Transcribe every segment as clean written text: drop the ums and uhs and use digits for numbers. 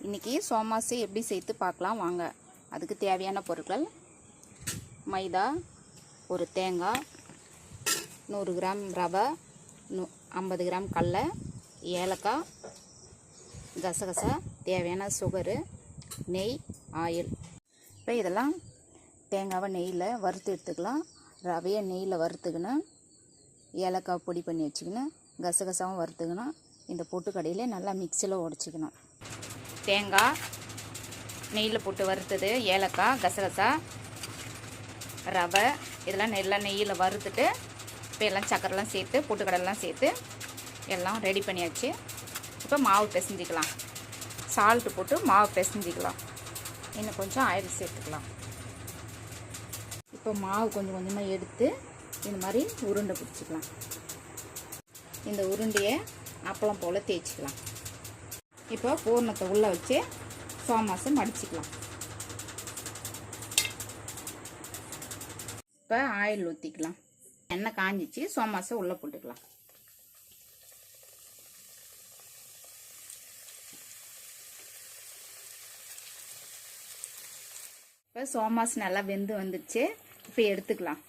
இன்றைக்கி சோமாசு எப்படி செய்து பார்க்கலாம் வாங்க. அதுக்கு தேவையான பொருட்கள்: மைதா, ஒரு தேங்காய், 100 கிராம் ரவை, 50 கிராம் கடலை, ஏலக்காய், கசகசா, தேவையான சுகரு, நெய், ஆயில். இப்போ இதெல்லாம் தேங்காவை நெய்யில் வறுத்து எடுத்துக்கலாம். ரவையை நெய்யில் வறுத்துக்கணும், ஏலக்காய் பொடி பண்ணி வச்சுக்கணும், கசகசாவும் வறுத்துக்கணும். இந்த பொட்டுக்கடையில் நல்லா மிக்சியில் உடச்சிக்கணும். தேங்காய் நெய்யில் போட்டு வறுத்தது, ஏலக்காய், கசகசா, ரவை இதெல்லாம் நல்லா நெய்யில் வறுத்துட்டு இப்போ எல்லாம் சக்கரெலாம் சேர்த்து பொட்டுக்கடலாம் சேர்த்து எல்லாம் ரெடி பண்ணியாச்சு. இப்போ மாவு பிசைஞ்சிக்கலாம். சால்ட்டு போட்டு மாவு பிசைஞ்சிக்கலாம். இன்னும் கொஞ்சம் ஆயில் சேர்த்துக்கலாம். இப்போ மாவு கொஞ்சம் கொஞ்சமாக எடுத்து இந்த மாதிரி உருண்டை பிடிச்சிக்கலாம். இந்த உருண்டையை அப்பளம் போல் தேய்ச்சிக்கலாம். இப்போ பூர்ணத்தை உள்ளே வச்சு சோமாசை மடிச்சிக்கலாம். இப்போ ஆயில் ஊற்றிக்கலாம். எண்ணெய் காஞ்சிச்சு, சோமாசை உள்ளே போட்டுக்கலாம். இப்போ சோமாஸ் நல்லா வெந்து வந்துடுச்சு. இப்போ எடுத்துக்கலாம்.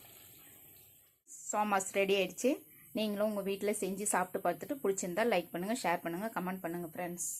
சோமாஸ் ரெடி ஆயிடுச்சு. நீங்களும் உங்கள் வீட்டில் செஞ்சு சாப்பிட்டு பார்த்துட்டு பிடிச்சிருந்தா லைக் பண்ணுங்கள், ஷேர் பண்ணுங்கள், கமெண்ட் பண்ணுங்கள் ஃப்ரெண்ட்ஸ்.